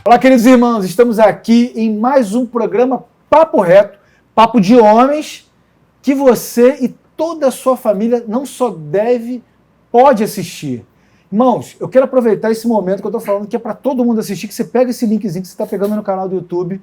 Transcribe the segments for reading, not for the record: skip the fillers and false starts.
Olá, queridos irmãos, estamos aqui em mais um programa Papo Reto, papo de homens que você e toda a sua família não só deve, pode assistir. Irmãos, eu quero aproveitar esse momento que eu estou falando que é para todo mundo assistir, que você pega esse linkzinho que você está pegando no canal do YouTube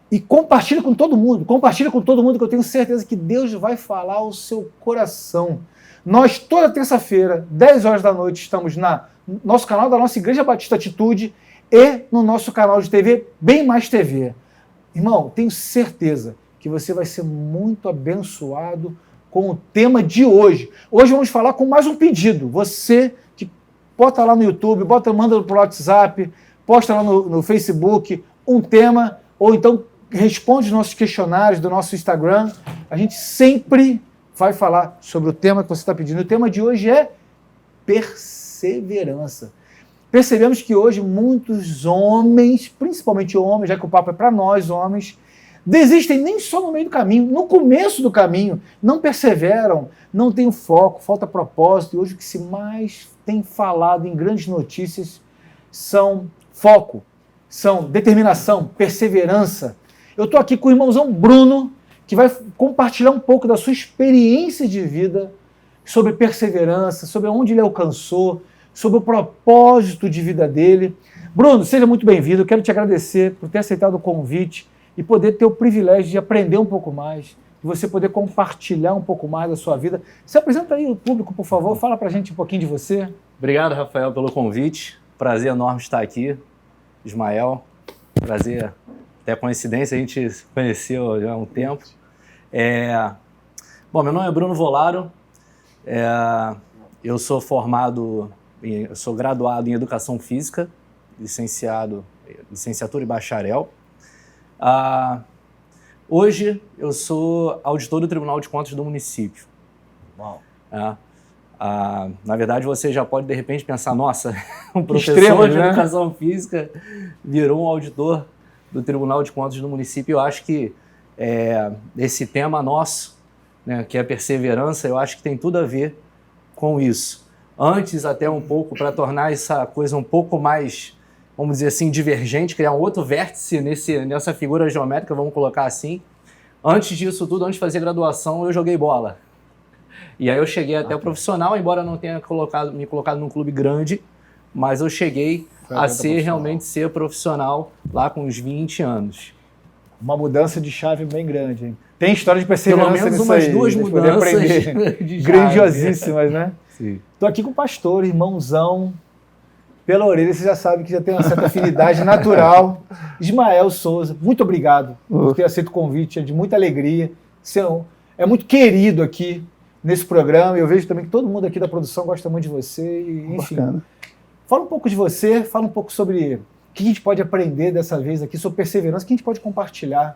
e compartilha com todo mundo, que eu tenho certeza que Deus vai falar ao seu coração. Nós, toda terça-feira, 10 horas da noite, estamos no nosso canal da nossa Igreja Batista Atitude e no nosso canal de TV, Bem Mais TV. Irmão, tenho certeza que você vai ser muito abençoado com o tema de hoje. Hoje vamos falar com mais um pedido. Você que bota lá no YouTube, manda pro WhatsApp, posta lá no Facebook um tema, ou então responde os nossos questionários do nosso Instagram. A gente sempre vai falar sobre o tema que você está pedindo. O tema de hoje é perseverança. Percebemos que hoje muitos homens, principalmente homens, já que o papo é para nós homens, desistem nem só no meio do caminho, no começo do caminho, não perseveram, não têm foco, falta propósito. E hoje o que se mais tem falado em grandes notícias são foco, são determinação, perseverança. Eu estou aqui com o irmãozão Bruno, que vai compartilhar um pouco da sua experiência de vida sobre perseverança, sobre onde ele alcançou, sobre o propósito de vida dele. Bruno, seja muito bem-vindo. Eu quero te agradecer por ter aceitado o convite e poder ter o privilégio de aprender um pouco mais, de você poder compartilhar um pouco mais da sua vida. Se apresenta aí o público, por favor. Fala pra gente um pouquinho de você. Obrigado, Rafael, pelo convite. Prazer enorme estar aqui. Ismael, prazer. Até coincidência, a gente se conheceu já há um tempo. Bom, meu nome é Bruno Volaro. Eu sou graduado em Educação Física, licenciatura e bacharel. Hoje eu sou auditor do Tribunal de Contas do município. Uau. Na verdade, você já pode de repente pensar, nossa, um professor Extremo, de né? Educação Física virou um auditor do Tribunal de Contas do município. Eu acho que esse tema nosso, né, que é perseverança, eu acho que tem tudo a ver com isso. Antes, até um pouco, para tornar essa coisa um pouco mais, vamos dizer assim, divergente, criar um outro vértice nessa figura geométrica, vamos colocar assim. Antes disso tudo, antes de fazer graduação, eu joguei bola. E aí eu cheguei até o profissional, embora não tenha me colocado num clube grande, mas eu cheguei a realmente ser profissional lá com uns 20 anos. Uma mudança de chave bem grande, hein? Tem história de perseverança Pelo menos nisso umas aí, duas mudanças de grandiosíssimas, né? Sim. Estou aqui com o pastor, irmãozão. Pela orelha, você já sabe que já tem uma certa afinidade natural. Ismael Souza, muito obrigado por ter aceito o convite, é de muita alegria. Você é muito querido aqui nesse programa. Eu vejo também que todo mundo aqui da produção gosta muito de você. E, enfim, bacana. Fala um pouco de você, fala um pouco sobre o que a gente pode aprender dessa vez aqui, sobre perseverança, o que a gente pode compartilhar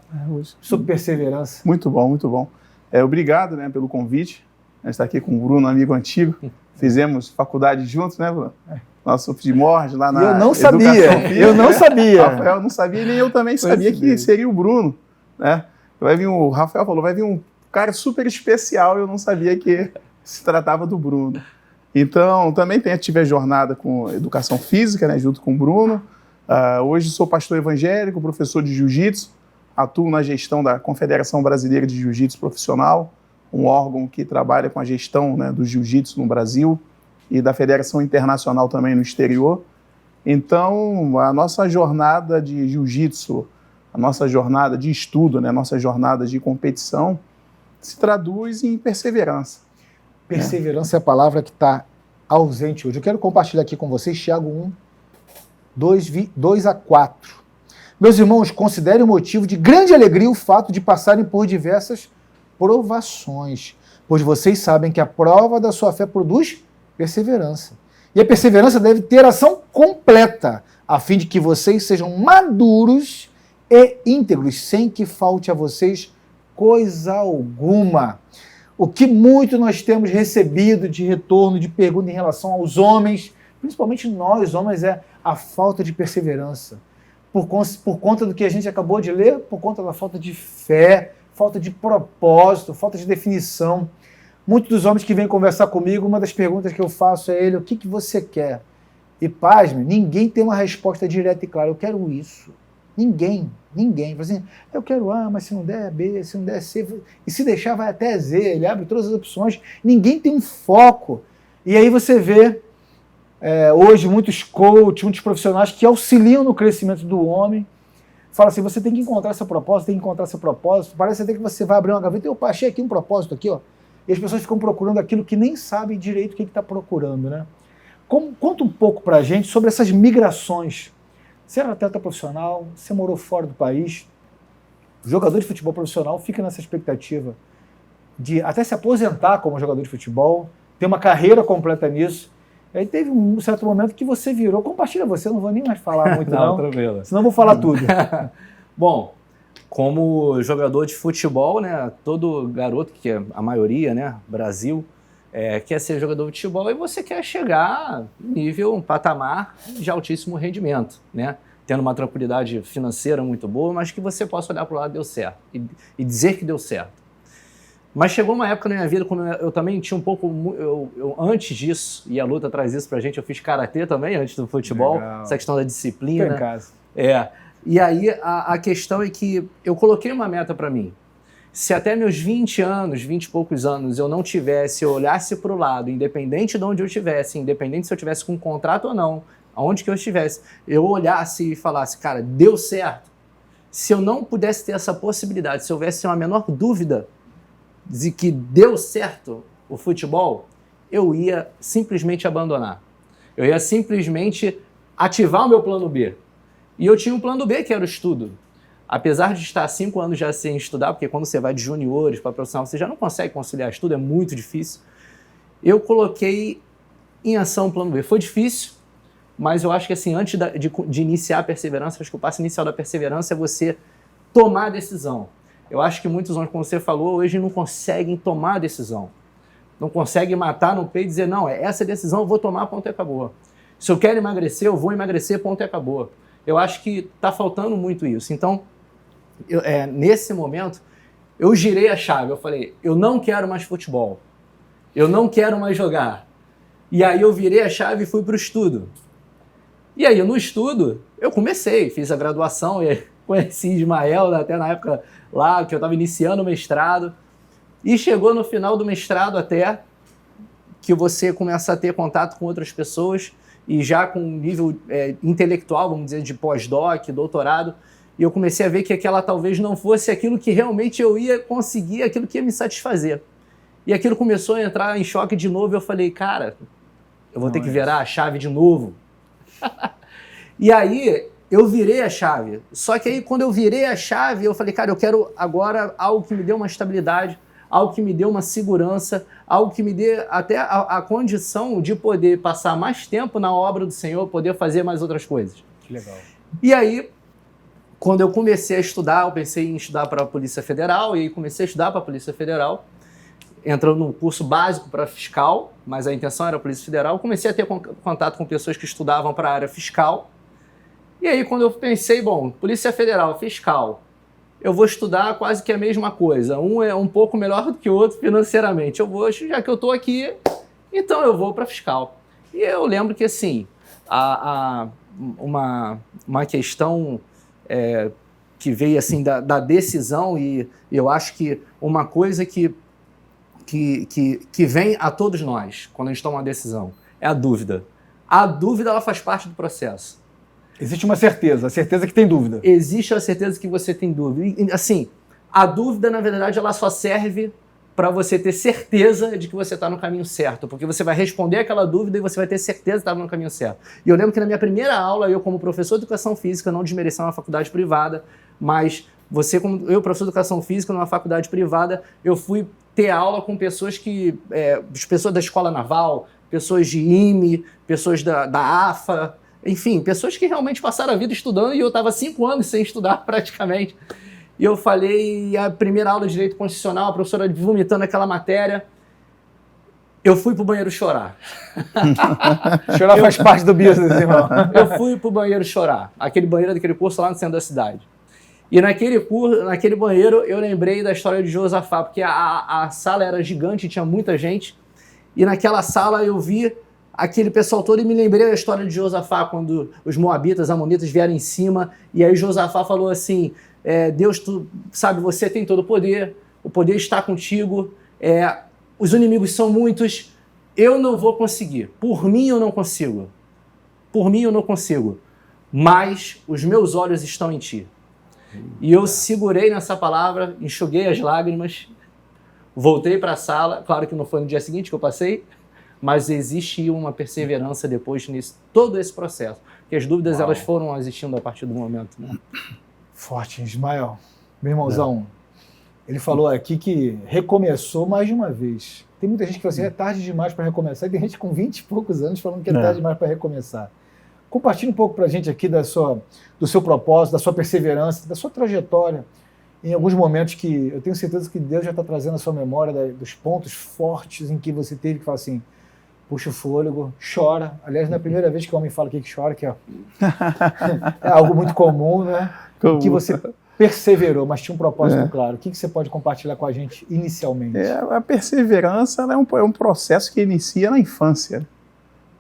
sobre perseverança. Muito bom, muito bom. Obrigado, né, pelo convite. A gente está aqui com o Bruno, amigo antigo. Fizemos faculdade juntos, né, Bruno? Nosso primórdio lá na Eu não Educação sabia, Física. eu não sabia. Rafael não sabia, nem eu também sabia que seria o Bruno, né? O Rafael falou, vai vir um cara super especial, eu não sabia que se tratava do Bruno. Então, também tive a jornada com Educação Física, né, junto com o Bruno. Hoje sou pastor evangélico, professor de jiu-jitsu, atuo na gestão da Confederação Brasileira de Jiu-Jitsu Profissional, um órgão que trabalha com a gestão, né, do jiu-jitsu no Brasil e da Federação Internacional também no exterior. Então, a nossa jornada de jiu-jitsu, a nossa jornada de estudo, né, a nossa jornada de competição, se traduz em perseverança. Perseverança é a palavra que está ausente hoje. Eu quero compartilhar aqui com vocês Tiago 1, 2 a 4. Meus irmãos, considerem motivo de grande alegria o fato de passarem por diversas provações, pois vocês sabem que a prova da sua fé produz perseverança. E a perseverança deve ter ação completa, a fim de que vocês sejam maduros e íntegros, sem que falte a vocês coisa alguma. O que muito nós temos recebido de retorno, de pergunta em relação aos homens, principalmente nós homens, é a falta de perseverança. Por conta do que a gente acabou de ler, por conta da falta de fé, falta de propósito, falta de definição. Muitos dos homens que vêm conversar comigo, uma das perguntas que eu faço é ele, o que você quer? E, pasme, ninguém tem uma resposta direta e clara. Eu quero isso. Ninguém. Fala assim, eu quero A, mas se não der B, se não der C, e se deixar vai até Z, ele abre todas as opções. Ninguém tem um foco. E aí você vê, hoje, muitos coaches, muitos profissionais que auxiliam no crescimento do homem. Fala assim, você tem que encontrar seu propósito, Parece até que você vai abrir uma gaveta e eu achei aqui um propósito aqui, ó. E as pessoas ficam procurando aquilo que nem sabem direito o que está procurando, né? Conta um pouco pra gente sobre essas migrações. Você era atleta profissional, você morou fora do país, o jogador de futebol profissional fica nessa expectativa de até se aposentar como jogador de futebol, ter uma carreira completa nisso. E aí teve um certo momento que você virou, compartilha você, eu não vou nem mais falar muito não, tranquilo. Senão eu vou falar tudo. Bom, como jogador de futebol, né, todo garoto, que é a maioria, né, Brasil, quer ser jogador de futebol e você quer chegar nível, um patamar de altíssimo rendimento, né? Tendo uma tranquilidade financeira muito boa, mas que você possa olhar para o lado e deu certo, e dizer que deu certo. Mas chegou uma época na minha vida, quando eu também tinha um pouco, eu antes disso, e a luta traz isso pra gente, eu fiz karatê também, antes do futebol, Legal. Essa questão da disciplina. Tô em casa. E aí a questão é que eu coloquei uma meta para mim. Se até meus 20 e poucos anos, eu não tivesse, eu olhasse para o lado, independente de onde eu estivesse, independente se eu tivesse com um contrato ou não, aonde que eu estivesse, eu olhasse e falasse, cara, deu certo. Se eu não pudesse ter essa possibilidade, se houvesse uma menor dúvida de que deu certo o futebol, eu ia simplesmente abandonar. Eu ia simplesmente ativar o meu plano B. E eu tinha um plano B, que era o estudo. Apesar de estar 5 anos já sem estudar, porque quando você vai de juniores para profissional, você já não consegue conciliar estudo, é muito difícil. Eu coloquei em ação o plano B. Foi difícil, mas eu acho que assim, antes de iniciar a perseverança, acho que o passo inicial da perseverança é você tomar a decisão. Eu acho que muitos homens, como você falou, hoje não conseguem tomar a decisão. Não conseguem matar no peito e dizer, não, essa decisão eu vou tomar, ponto e acabou. Se eu quero emagrecer, eu vou emagrecer, ponto e acabou. Eu acho que está faltando muito isso. Então, nesse momento, eu girei a chave. Eu falei, eu não quero mais futebol. Eu não quero mais jogar. E aí eu virei a chave e fui para o estudo. E aí, no estudo, eu fiz a graduação, e conheci Ismael, até na época lá, que eu estava iniciando o mestrado. E chegou no final do mestrado até que você começa a ter contato com outras pessoas e já com um nível intelectual, vamos dizer, de pós-doc, doutorado, e eu comecei a ver que aquela talvez não fosse aquilo que realmente eu ia conseguir, aquilo que ia me satisfazer. E aquilo começou a entrar em choque de novo, e eu falei, cara, eu vou ter que virar a chave de novo. E aí, eu virei a chave. Só que aí, quando eu virei a chave, eu falei, cara, eu quero agora algo que me dê uma estabilidade, algo que me dê uma segurança, algo que me dê até a condição de poder passar mais tempo na obra do Senhor, poder fazer mais outras coisas. Que legal. E aí, quando eu comecei a estudar, eu pensei em estudar para a Polícia Federal, e aí comecei a estudar para a Polícia Federal, entrando num curso básico para fiscal, mas a intenção era a Polícia Federal. Comecei a ter contato com pessoas que estudavam para a área fiscal. E aí, quando eu pensei, bom, Polícia Federal, fiscal, eu vou estudar quase que a mesma coisa. Um é um pouco melhor do que o outro financeiramente. Já que eu estou aqui, então eu vou para fiscal. E eu lembro que, assim, uma questão que veio assim da decisão, e eu acho que uma coisa que vem a todos nós quando a gente toma uma decisão é a dúvida. A dúvida, ela faz parte do processo. Existe uma certeza, a certeza que tem dúvida. Existe a certeza que você tem dúvida. E, assim, a dúvida, na verdade, ela só serve para você ter certeza de que você está no caminho certo, porque você vai responder aquela dúvida e você vai ter certeza que estava no caminho certo. E eu lembro que na minha primeira aula, eu como professor de educação física, não desmerecer uma faculdade privada, mas eu, professor de educação física numa faculdade privada, eu fui ter aula com pessoas pessoas da Escola Naval, pessoas de IME, pessoas da AFA, enfim, pessoas que realmente passaram a vida estudando, e eu estava 5 anos sem estudar praticamente. E eu falei, a primeira aula de Direito Constitucional, a professora vomitando aquela matéria, eu fui pro banheiro chorar. Chorar faz parte do business, irmão. Eu fui pro banheiro chorar, aquele banheiro daquele curso lá no centro da cidade. E naquele banheiro eu lembrei da história de Josafá, porque a sala era gigante, tinha muita gente, e naquela sala eu vi aquele pessoal todo, e me lembrei da história de Josafá, quando os moabitas, amonitas vieram em cima, e aí Josafá falou assim, Deus, tu sabe, você tem todo o poder está contigo, os inimigos são muitos, eu não vou conseguir, por mim eu não consigo, mas os meus olhos estão em ti. E eu segurei nessa palavra, enxuguei as lágrimas, voltei para a sala, claro que não foi no dia seguinte que eu passei, mas existe uma perseverança depois nisso, todo esse processo, que as dúvidas elas foram existindo a partir do momento. Né? Forte, Ismael. Meu irmãozão, ele falou aqui que recomeçou mais de uma vez. Tem muita gente que fala assim, é tarde demais para recomeçar, e tem gente com 20 e poucos anos falando que é tarde demais para recomeçar. Compartilhe um pouco para a gente aqui do seu propósito, da sua perseverança, da sua trajetória, em alguns momentos que eu tenho certeza que Deus já está trazendo a sua memória dos pontos fortes em que você teve que falar assim, puxa o fôlego, chora. Aliás, não é a primeira vez que o homem fala aqui que chora, que é algo muito comum, né? Que você perseverou, mas tinha um propósito claro. O que você pode compartilhar com a gente inicialmente? A perseverança é um processo que inicia na infância.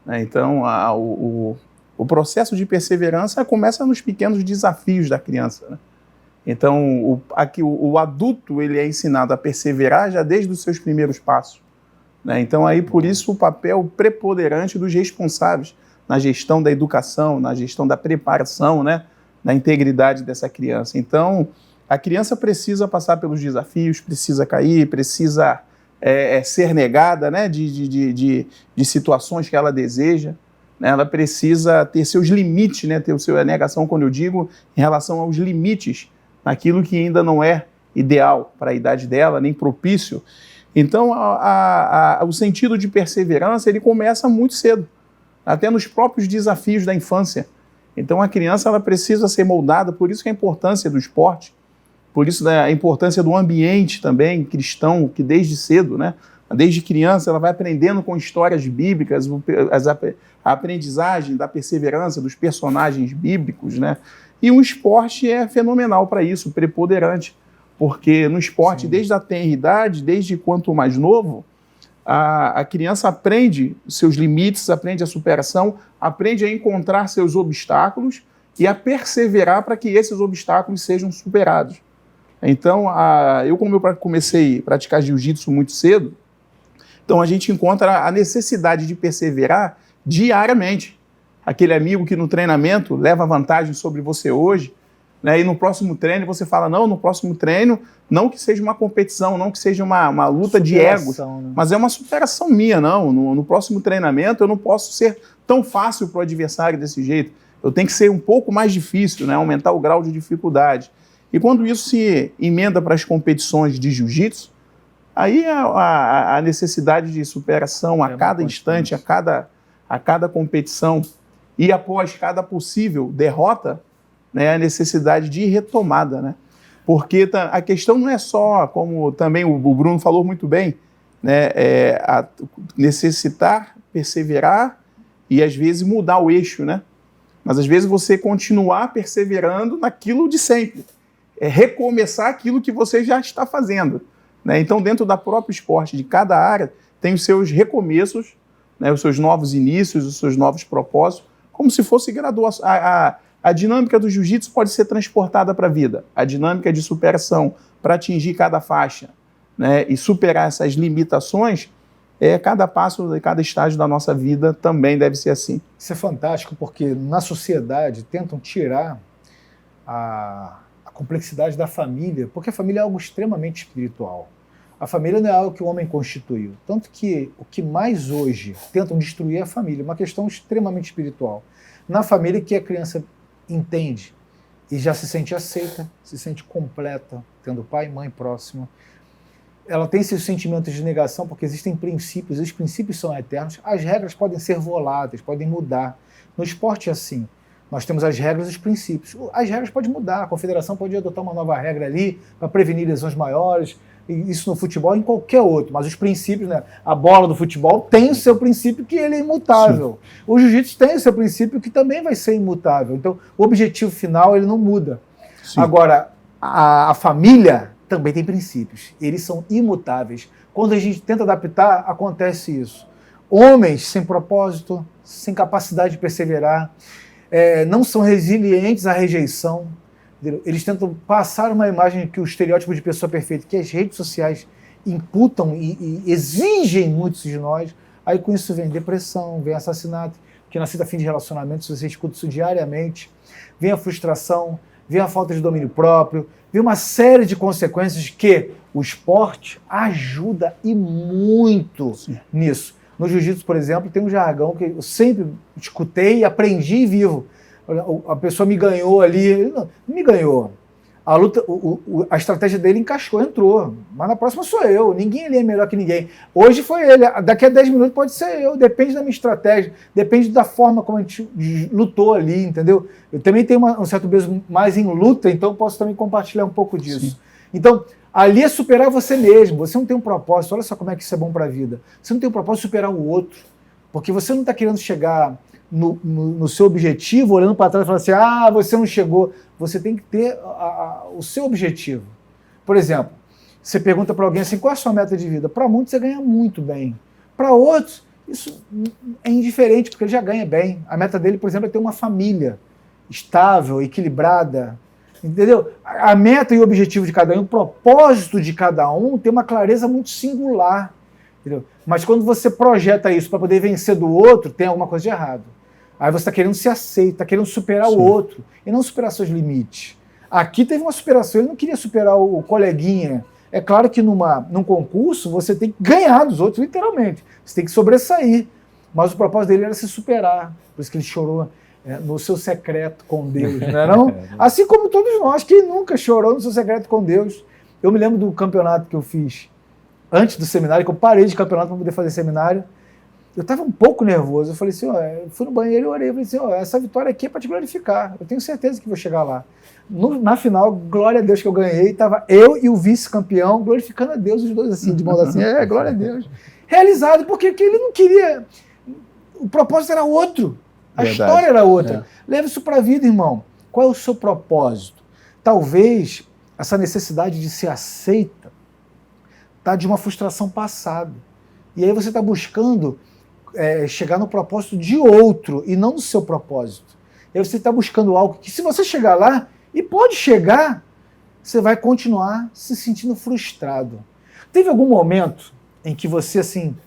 Né? Então, o processo de perseverança começa nos pequenos desafios da criança. Né? Então, o adulto ele é ensinado a perseverar já desde os seus primeiros passos. Né? Então, aí por isso o papel preponderante dos responsáveis na gestão da educação, na gestão da preparação, né? Na integridade dessa criança. Então, a criança precisa passar pelos desafios, precisa cair, precisa ser negada, né? de situações que ela deseja. Né? Ela precisa ter seus limites, né? Ter a negação, quando eu digo, em relação aos limites, naquilo que ainda não é ideal para a idade dela, nem propício. Então, o sentido de perseverança, ele começa muito cedo, até nos próprios desafios da infância. Então, a criança ela precisa ser moldada, por isso que a importância do esporte, por isso a importância do ambiente também cristão, que desde cedo, né, desde criança, ela vai aprendendo com histórias bíblicas, a aprendizagem da perseverança dos personagens bíblicos, né? E o esporte é fenomenal para isso, preponderante. Porque no esporte, desde a tenridade, desde quanto mais novo, a criança aprende seus limites, aprende a superação, aprende a encontrar seus obstáculos e a perseverar para que esses obstáculos sejam superados. Então, como eu comecei a praticar jiu-jitsu muito cedo, então a gente encontra a necessidade de perseverar diariamente. Aquele amigo que no treinamento leva vantagem sobre você hoje, né, e no próximo treino você fala, não, no próximo treino, não que seja uma competição, não que seja uma luta de egos, né? Mas é uma superação minha, não. No próximo treinamento eu não posso ser tão fácil para o adversário desse jeito. Eu tenho que ser um pouco mais difícil, né, aumentar o grau de dificuldade. E quando isso se emenda para as competições de jiu-jitsu, aí a necessidade de superação a cada instante, a cada competição e após cada possível derrota, né, a necessidade de retomada, né? Porque a questão não é só, como também o Bruno falou muito bem, né, necessitar, perseverar e às vezes mudar o eixo, né? Mas às vezes você continuar perseverando naquilo de sempre, recomeçar aquilo que você já está fazendo, né? Então, dentro da própria esporte, de cada área, tem os seus recomeços, né, os seus novos inícios, os seus novos propósitos, como se fosse graduação. A dinâmica do jiu-jitsu pode ser transportada para a vida. A dinâmica de superação para atingir cada faixa, né, e superar essas limitações, cada passo, cada estágio da nossa vida também deve ser assim. Isso é fantástico, porque na sociedade tentam tirar a complexidade da família, porque a família é algo extremamente espiritual. A família não é algo que o homem constituiu. Tanto que o que mais hoje tentam destruir é a família, uma questão extremamente espiritual. Na família que a criança entende e já se sente aceita, se sente completa, tendo pai e mãe próximo. Ela tem esses sentimentos de negação porque existem princípios, e os princípios são eternos. As regras podem ser voláteis, podem mudar. No esporte é assim. Nós temos as regras e os princípios. As regras podem mudar, a confederação pode adotar uma nova regra ali para prevenir lesões maiores, isso no futebol, em qualquer outro, mas os princípios, né? A bola do futebol tem o seu princípio que ele é imutável. Sim. O jiu-jitsu tem o seu princípio que também vai ser imutável. Então, o objetivo final ele não muda. Sim. Agora, a família também tem princípios. Eles são imutáveis. Quando a gente tenta adaptar, acontece isso. Homens sem propósito, sem capacidade de perseverar, não são resilientes à rejeição. Entendeu? Eles tentam passar uma imagem que o estereótipo de pessoa perfeita, que as redes sociais imputam e exigem muito de nós. Aí com isso vem depressão, vem assassinato, que nasce fim de relacionamento, se você escuta isso diariamente, vem a frustração, vem a falta de domínio próprio, vem uma série de consequências que o esporte ajuda e muito nisso. No jiu-jitsu, por exemplo, tem um jargão que eu sempre escutei, aprendi e vivo. A pessoa me ganhou ali, não me ganhou. A luta, a estratégia dele encaixou, entrou. Mas na próxima sou eu. Ninguém ali é melhor que ninguém. Hoje foi ele. Daqui a 10 minutos pode ser eu. Depende da minha estratégia. Depende da forma como a gente lutou ali, entendeu? Eu também tenho um certo peso mais em luta, então posso também compartilhar um pouco disso. Sim. Então, ali é superar você mesmo. Você não tem um propósito. Olha só como é que isso é bom para a vida. Você não tem um propósito de superar o outro. Porque você não está querendo chegar no seu objetivo, olhando para trás e falando assim, você não chegou. Você tem que ter o seu objetivo. Por exemplo, você pergunta para alguém assim, qual é a sua meta de vida? Para muitos você ganha muito bem. Para outros, isso é indiferente, porque ele já ganha bem. A meta dele, por exemplo, é ter uma família estável, equilibrada. Entendeu? A meta e o objetivo de cada um, o propósito de cada um tem uma clareza muito singular. Entendeu? Mas quando você projeta isso para poder vencer do outro, tem alguma coisa de errado. Aí você está querendo se aceitar, está querendo superar o outro e não superar seus limites. Aqui teve uma superação, ele não queria superar o coleguinha. É claro que num concurso você tem que ganhar dos outros, literalmente. Você tem que sobressair. Mas o propósito dele era se superar. Por isso que ele chorou no seu secreto com Deus, não é não? Assim como todos nós, quem nunca chorou no seu secreto com Deus? Eu me lembro do campeonato que eu fiz antes do seminário, que eu parei de campeonato para poder fazer seminário. Eu estava um pouco nervoso. Eu falei assim, eu fui no banheiro e orei. Eu falei assim, essa vitória aqui é para te glorificar. Eu tenho certeza que vou chegar lá. Na final, glória a Deus que eu ganhei. Estava eu e o vice-campeão glorificando a Deus, os dois assim, de mão assim. Glória a Deus. Realizado, porque ele não queria... O propósito era outro. A história era outra. Leve isso para a vida, irmão. Qual é o seu propósito? Talvez essa necessidade de ser aceita está de uma frustração passada. E aí você está buscando chegar no propósito de outro e não no seu propósito. E aí você está buscando algo que, se você chegar lá, e pode chegar, você vai continuar se sentindo frustrado. Teve algum momento em que você, assim,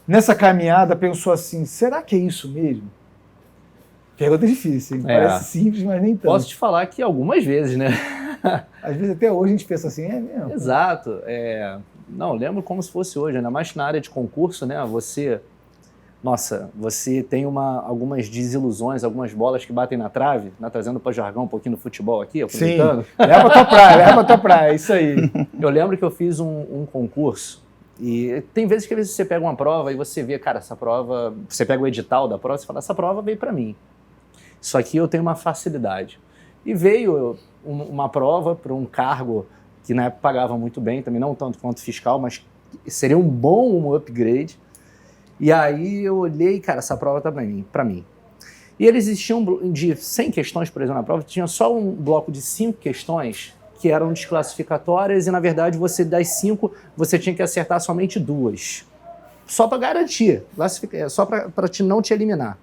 nessa caminhada, pensou assim, será que é isso mesmo? Pergunta difícil, hein? Parece simples, mas nem tanto. Posso te falar que algumas vezes, né? Às vezes até hoje a gente pensa assim, é mesmo? Exato. Não, lembro como se fosse hoje, ainda mais na área de concurso, né? Você tem algumas desilusões, algumas bolas que batem na trave, trazendo para jargão um pouquinho do futebol aqui, aproveitando. Sim, leva pra tua praia, é isso aí. Eu lembro que eu fiz um concurso, e tem vezes que às vezes você pega uma prova e você vê, cara, essa prova, você pega o edital da prova e fala, essa prova veio para mim. Isso aqui eu tenho uma facilidade. E veio uma prova para um cargo que na época pagava muito bem, também não tanto quanto fiscal, mas seria um bom upgrade. E aí eu olhei, cara, essa prova tá para mim. E eles existiam de 100 questões, por exemplo, na prova, tinha só um bloco de 5 questões que eram desclassificatórias e, na verdade, das 5, você tinha que acertar somente 2. Só para garantir, só para não te eliminar.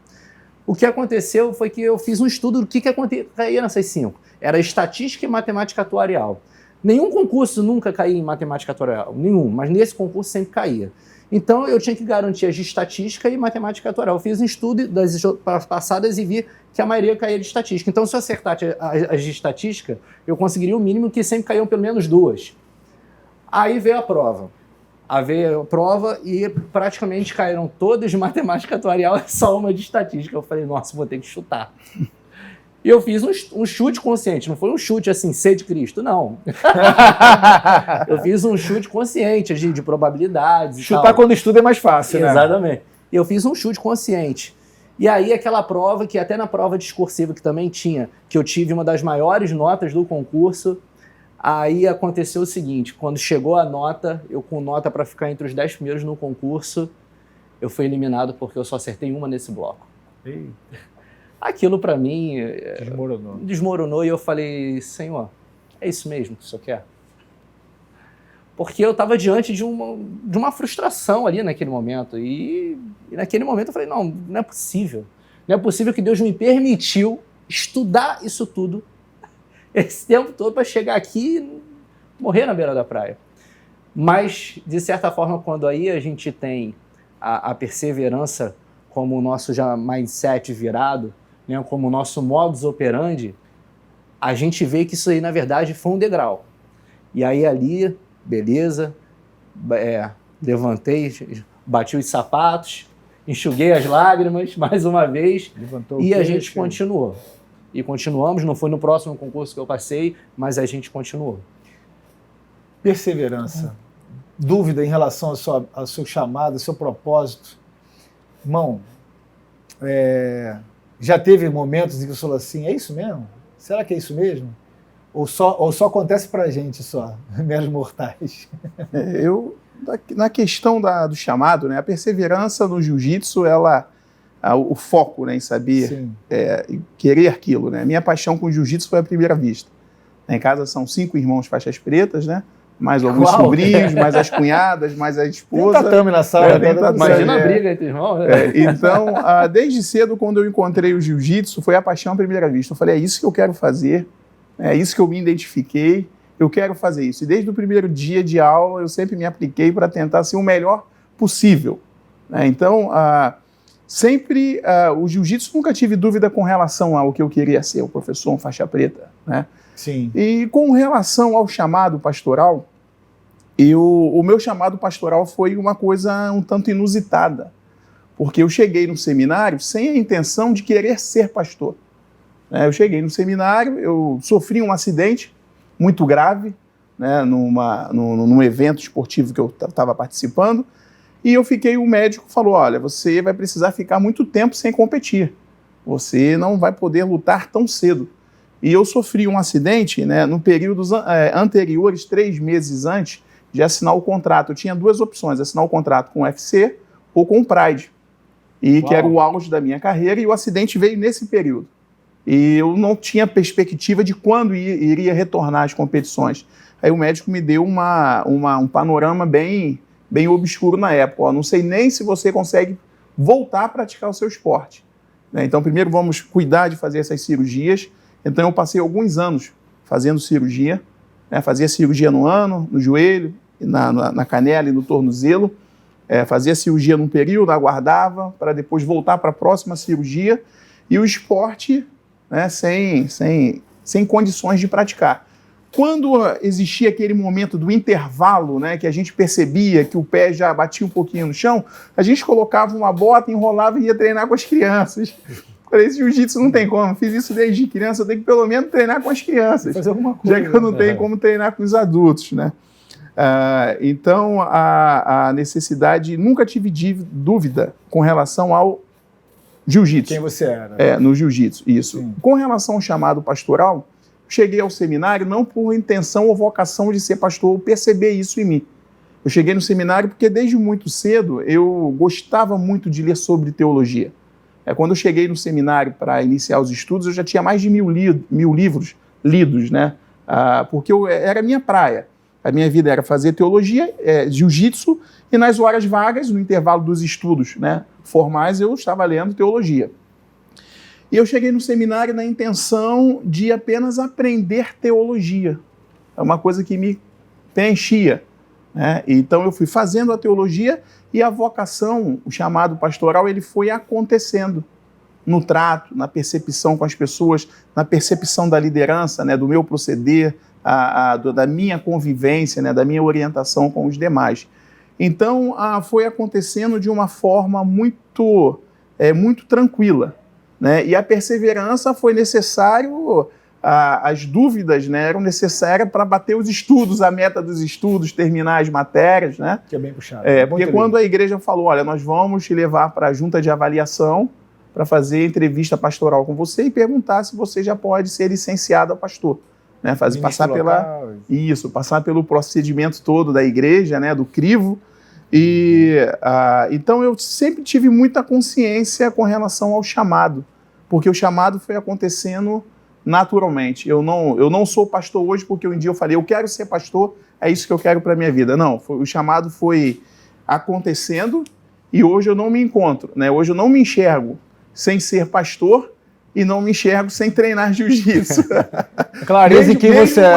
O que aconteceu foi que eu fiz um estudo do que caía nessas 5. Era estatística e matemática atuarial. Nenhum concurso nunca caía em matemática atuarial, nenhum, mas nesse concurso sempre caía. Então eu tinha que garantir as de estatística e matemática atuarial. Eu fiz um estudo das passadas e vi que a maioria caía de estatística. Então se eu acertasse as de estatística, eu conseguiria o mínimo, que sempre caíam pelo menos 2. Aí veio a prova. E praticamente caíram todas de matemática atuarial, só uma de estatística. Eu falei, nossa, vou ter que chutar. E eu fiz um chute consciente, não foi um chute assim, C de Cristo, não. Eu fiz um chute consciente, de probabilidades e Chutar tal. quando estuda é mais fácil, né? Exatamente. E eu fiz um chute consciente. E aí aquela prova, que até na prova discursiva que também tinha, que eu tive uma das maiores notas do concurso, aí aconteceu o seguinte, quando chegou a nota, eu com nota para ficar entre os 10 primeiros no concurso, eu fui eliminado porque eu só acertei uma nesse bloco. Eita. Aquilo para mim desmoronou e eu falei, Senhor, é isso mesmo que o Senhor quer? porque eu estava diante de uma frustração ali naquele momento. E naquele momento eu falei, não é possível. Não é possível que Deus me permitiu estudar isso tudo, esse tempo todo, para chegar aqui e morrer na beira da praia. Mas, de certa forma, quando aí a gente tem a perseverança como o nosso já mindset virado, né, como o nosso modus operandi, a gente vê que isso aí, na verdade, foi um degrau. E aí ali, beleza, levantei, bati os sapatos, enxuguei as lágrimas mais uma vez, e a gente continuou. E continuamos, não foi no próximo concurso que eu passei, mas a gente continuou. Perseverança. Dúvida em relação ao seu chamado, ao seu propósito. Irmão, já teve momentos em que você falou assim, é isso mesmo? Será que é isso mesmo? Ou só acontece pra gente só, meros mortais? Na questão do chamado, né, a perseverança no jiu-jitsu, o foco, né, em saber querer aquilo, né? Minha paixão com o jiu-jitsu foi à primeira vista. Em casa são 5 irmãos faixas pretas, né? Mais alguns sobrinhos, mais as cunhadas, mais a esposa. Tem tatame na sala. Imagina a briga entre irmãos. Então, desde cedo, quando eu encontrei o jiu-jitsu, foi a paixão à primeira vista. Eu falei, é isso que eu quero fazer, é isso que eu me identifiquei, eu quero fazer isso. E desde o primeiro dia de aula, eu sempre me apliquei para tentar ser o melhor possível. Então, o jiu-jitsu nunca tive dúvida com relação ao que eu queria ser, o professor, faixa preta, né? Sim. E com relação ao chamado pastoral, o meu chamado pastoral foi uma coisa um tanto inusitada, porque eu cheguei no seminário sem a intenção de querer ser pastor. Eu cheguei no seminário, eu sofri um acidente muito grave, né, num evento esportivo que eu estava participando, e o médico falou, olha, você vai precisar ficar muito tempo sem competir, você não vai poder lutar tão cedo. E eu sofri um acidente, né, no períodos anteriores, 3 meses antes de assinar o contrato. Eu tinha 2 opções, assinar o contrato com o UFC ou com o Pride, que era o auge da minha carreira, e o acidente veio nesse período. E eu não tinha perspectiva de quando iria retornar às competições. Aí o médico me deu um panorama bem obscuro na época. Não sei nem se você consegue voltar a praticar o seu esporte. Então, primeiro vamos cuidar de fazer essas cirurgias. Então, eu passei alguns anos fazendo cirurgia, fazia cirurgia no ano, no joelho, na canela e no tornozelo, fazia cirurgia num período, aguardava para depois voltar para a próxima cirurgia, e o esporte, né, sem condições de praticar. Quando existia aquele momento do intervalo, né, que a gente percebia que o pé já batia um pouquinho no chão, a gente colocava uma bota, enrolava e ia treinar com as crianças. Falei, esse jiu-jitsu não tem como, fiz isso desde criança, eu tenho que pelo menos treinar com as crianças, fazer alguma coisa, já que eu não tenho como treinar com os adultos, né? Então, a necessidade, nunca tive dúvida com relação ao jiu-jitsu. Quem você era? No jiu-jitsu, isso. Sim. Com relação ao chamado pastoral, cheguei ao seminário não por intenção ou vocação de ser pastor ou perceber isso em mim. Eu cheguei no seminário porque desde muito cedo eu gostava muito de ler sobre teologia. Quando eu cheguei no seminário para iniciar os estudos, eu já tinha mais de 1000 livros lidos, né? Porque era a minha praia. A minha vida era fazer teologia, jiu-jitsu, e nas horas vagas, no intervalo dos estudos, né, formais, eu estava lendo teologia. E eu cheguei no seminário na intenção de apenas aprender teologia. É uma coisa que me preenchia, né? Então eu fui fazendo a teologia e a vocação, o chamado pastoral, ele foi acontecendo no trato, na percepção com as pessoas, na percepção da liderança, né, do meu proceder, da minha convivência, né, da minha orientação com os demais. Então, foi acontecendo de uma forma muito tranquila, né? E a perseverança foi necessário, as dúvidas, né, eram necessárias para bater os estudos, a meta dos estudos, terminar as matérias, né? Que é bem puxado. Porque quando a igreja falou, olha, nós vamos te levar para a junta de avaliação para fazer entrevista pastoral com você e perguntar se você já pode ser licenciado a pastor. Né, passar pelo procedimento todo da igreja, né, do crivo. Então eu sempre tive muita consciência com relação ao chamado, porque o chamado foi acontecendo naturalmente. Eu não sou pastor hoje porque um dia eu falei, eu quero ser pastor, é isso que eu quero para a minha vida. Não, o chamado foi acontecendo e hoje eu não me encontro, né? Hoje eu não me enxergo sem ser pastor e não me enxergo sem treinar jiu-jitsu. Clareza em quem você é.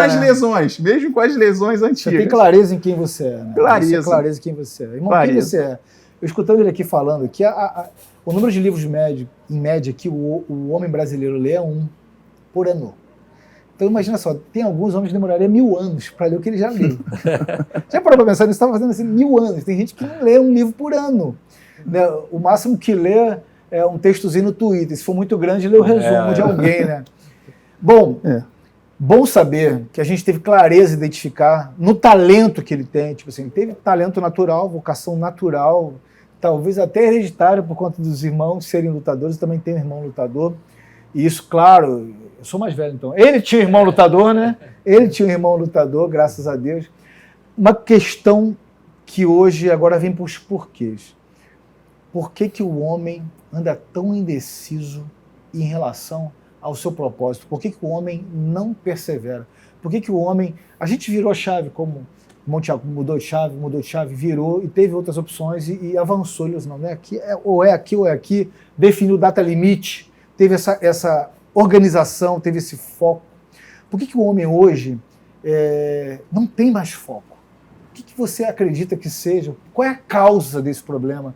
Mesmo com as lesões antigas. Você tem clareza em quem você é, né? Clareza. Clareza em quem você é. Irmão, quem você é? Eu escutando ele aqui falando que o número de livros em média que o homem brasileiro lê é 1 por ano. Então imagina só, tem alguns homens que demorariam 1000 anos para ler o que ele já leu. Já parou para pensar nisso? Estava fazendo assim 1000 anos. Tem gente que não lê um livro por ano. Né? O máximo que lê é um textozinho no Twitter. Se for muito grande, lê o resumo de alguém. Né? Bom, bom saber que a gente teve clareza de identificar no talento que ele tem. Tipo assim, teve talento natural, vocação natural, talvez até hereditária por conta dos irmãos serem lutadores. Eu também tenho um irmão lutador. E isso, claro, eu sou mais velho então. Ele tinha um irmão lutador, né? Ele tinha um irmão lutador, graças a Deus. Uma questão que hoje agora vem para os porquês. Por que o homem anda tão indeciso em relação ao seu propósito? Por que o homem não persevera? Por que o homem... A gente virou a chave, como o irmão Tiago mudou de chave, virou e teve outras opções e avançou. Ele disse, não é aqui, ou é aqui ou é aqui, definiu data limite, teve essa organização, teve esse foco. Por que o homem hoje não tem mais foco? O que você acredita que seja? Qual é a causa desse problema?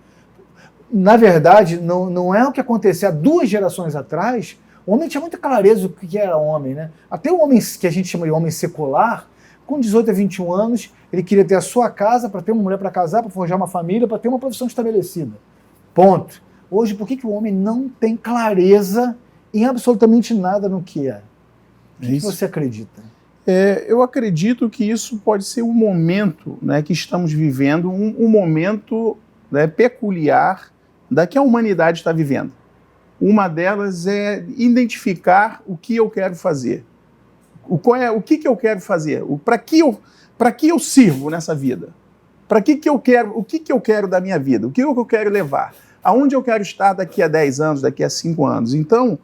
Na verdade, não é o que acontecia há 2 gerações atrás. O homem tinha muita clareza do que era homem, né? Até o homem que a gente chama de homem secular, com 18 a 21 anos, ele queria ter a sua casa, para ter uma mulher para casar, para forjar uma família, para ter uma profissão estabelecida. Ponto. Hoje, por que o homem não tem clareza em absolutamente nada no que é? O que você acredita? Eu acredito que isso pode ser um momento, né, que estamos vivendo, um momento, né, peculiar da que a humanidade está vivendo. Uma delas é identificar o que eu quero fazer. O que eu quero fazer? Para que eu sirvo nessa vida? O que eu quero da minha vida? O que eu quero levar? Aonde eu quero estar daqui a 10 anos, daqui a 5 anos? Então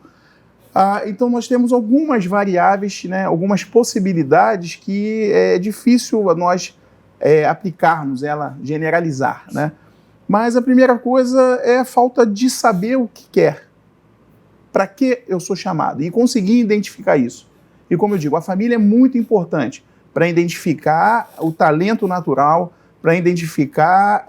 nós temos algumas variáveis, né, algumas possibilidades que é difícil nós aplicarmos ela, generalizar, né? Mas a primeira coisa é a falta de saber o que quer. Para que eu sou chamado? E conseguir identificar isso. E como eu digo, a família é muito importante para identificar o talento natural, para identificar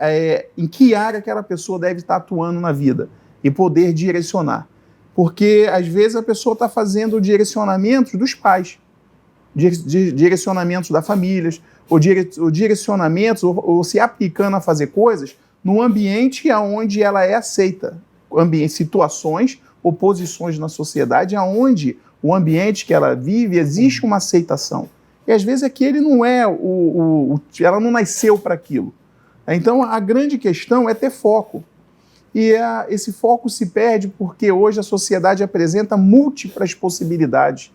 em que área aquela pessoa deve estar atuando na vida e poder direcionar. Porque, às vezes, a pessoa está fazendo direcionamentos dos pais, direcionamentos da família, ou direcionamentos, ou se aplicando a fazer coisas num ambiente onde ela é aceita. Situações ou posições na sociedade onde o ambiente que ela vive existe uma aceitação. E, às vezes, aquele não é ela não nasceu para aquilo. Então, a grande questão é ter foco. E esse foco se perde porque hoje a sociedade apresenta múltiplas possibilidades.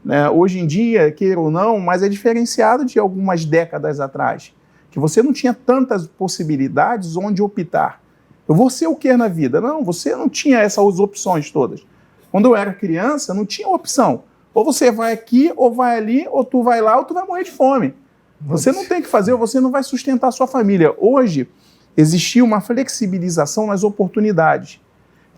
Né? Hoje em dia, queira ou não, mas é diferenciado de algumas décadas atrás, que você não tinha tantas possibilidades onde optar. Eu vou ser o que na vida? Não, você não tinha essas opções todas. Quando eu era criança, não tinha opção. Ou você vai aqui, ou vai ali, ou tu vai lá, ou tu vai morrer de fome. Você não tem que fazer, ou você não vai sustentar a sua família. Hoje, existia uma flexibilização nas oportunidades.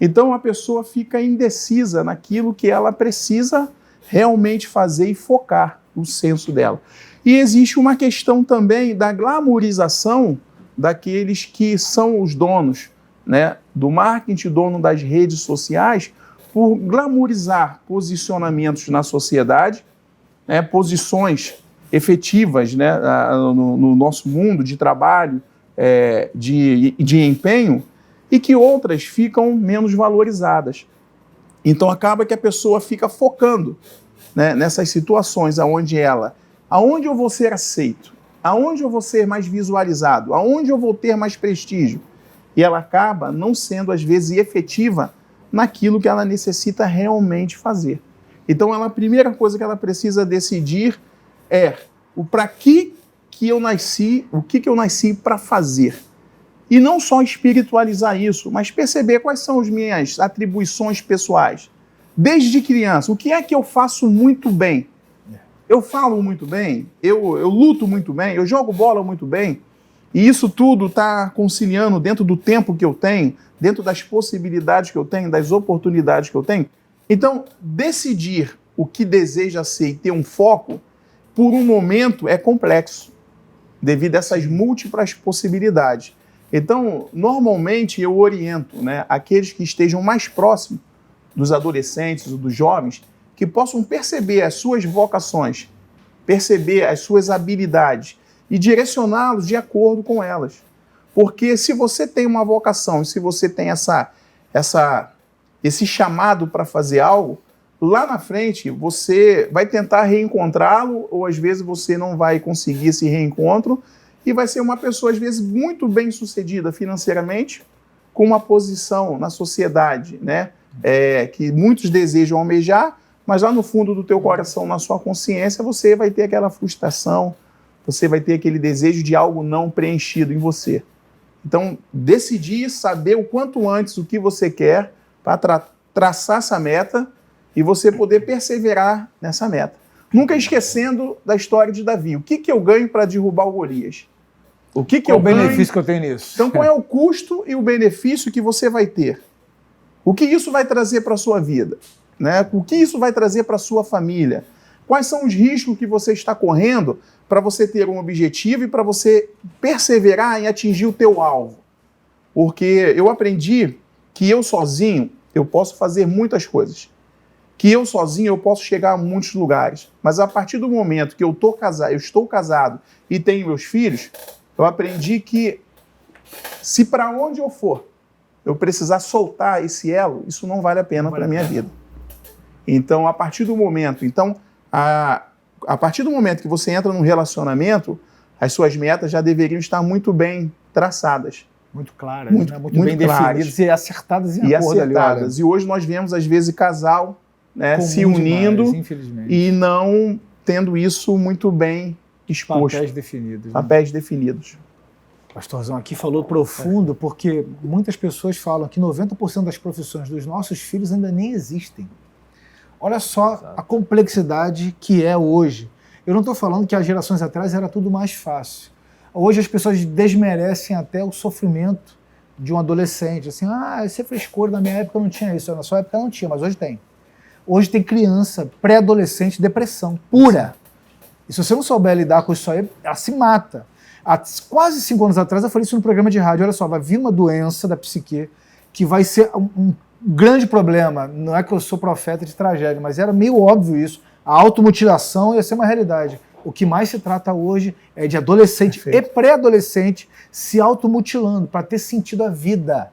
Então, a pessoa fica indecisa naquilo que ela precisa realmente fazer e focar no senso dela. E existe uma questão também da glamorização daqueles que são os donos, né, do marketing, dono das redes sociais, por glamorizar posicionamentos na sociedade, né, posições efetivas, né, no nosso mundo de trabalho, de empenho, e que outras ficam menos valorizadas. Então acaba que a pessoa fica focando, né, nessas situações aonde eu vou ser aceito, aonde eu vou ser mais visualizado, aonde eu vou ter mais prestígio. E ela acaba não sendo, às vezes, efetiva naquilo que ela necessita realmente fazer. Então, a primeira coisa que ela precisa decidir é para que eu nasci, o que eu nasci para fazer. E não só espiritualizar isso, mas perceber quais são as minhas atribuições pessoais. desde criança, o que é que eu faço muito bem? Eu falo muito bem, eu luto muito bem, eu jogo bola muito bem, e isso tudo está conciliando dentro do tempo que eu tenho, dentro das possibilidades que eu tenho, das oportunidades que eu tenho. Então, decidir o que deseja ser e ter um foco, por um momento, é complexo, devido a essas múltiplas possibilidades. Então, normalmente, eu oriento, né, aqueles que estejam mais próximos dos adolescentes ou dos jovens, que possam perceber as suas vocações, perceber as suas habilidades e direcioná-los de acordo com elas. Porque se você tem uma vocação, se você tem esse chamado para fazer algo, lá na frente você vai tentar reencontrá-lo, ou às vezes você não vai conseguir esse reencontro e vai ser uma pessoa, às vezes, muito bem sucedida financeiramente, com uma posição na sociedade, né, que muitos desejam almejar, mas lá no fundo do teu coração, na sua consciência, você vai ter aquela frustração, você vai ter aquele desejo de algo não preenchido em você. Então, decidir, saber o quanto antes o que você quer para traçar essa meta e você poder perseverar nessa meta. Nunca esquecendo da história de Davi. O que eu ganho para derrubar o Golias? O que qual é o benefício que eu tenho nisso? Então, qual é o custo e o benefício que você vai ter? O que isso vai trazer para a sua vida? Né? O que isso vai trazer para a sua família? Quais são os riscos que você está correndo para você ter um objetivo e para você perseverar em atingir o teu alvo? Porque eu aprendi que eu sozinho eu posso fazer muitas coisas. Que eu sozinho eu posso chegar a muitos lugares. Mas a partir do momento que eu estou casado e tenho meus filhos, eu aprendi que se para onde eu for eu precisar soltar esse elo, isso não vale a pena para a minha vida. Então, a partir do momento que você entra num relacionamento, as suas metas já deveriam estar muito bem traçadas. Muito claras, muito bem definidas e acertadas em acordo ali. E hoje nós vemos, às vezes, casal, né, se unindo e não tendo isso muito bem exposto. Papéis definidos. Papéis definidos. Pastorzão aqui falou profundo, porque muitas pessoas falam que 90% das profissões dos nossos filhos ainda nem existem. Olha só a complexidade que é hoje. Eu não estou falando que as gerações atrás era tudo mais fácil. Hoje as pessoas desmerecem até o sofrimento de um adolescente. Assim, isso é frescura, na minha época não tinha isso, na sua época não tinha, mas hoje tem. Hoje tem criança, pré-adolescente, depressão pura. E se você não souber lidar com isso aí, ela se mata. Há quase 5 anos atrás eu falei isso no programa de rádio, olha só, vai vir uma doença da psique que vai ser um grande problema. Não é que eu sou profeta de tragédia, mas era meio óbvio isso. A automutilação ia ser uma realidade. O que mais se trata hoje é de adolescente e pré-adolescente se automutilando para ter sentido a vida,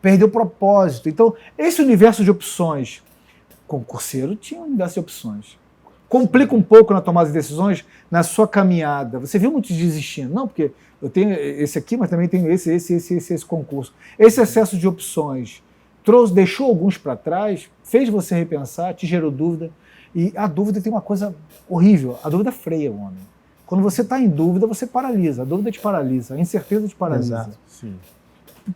perder o propósito. Então, esse universo de opções, concurseiro tinha um universo de opções. Complica um pouco na tomada de decisões, na sua caminhada. Você viu muitos desistindo? Não, porque eu tenho esse aqui, mas também tenho esse concurso. Esse excesso de opções deixou alguns para trás, fez você repensar, te gerou dúvida. E a dúvida tem uma coisa horrível, a dúvida freia o homem. Quando você está em dúvida, você paralisa, a dúvida te paralisa, a incerteza te paralisa. Exato. Sim.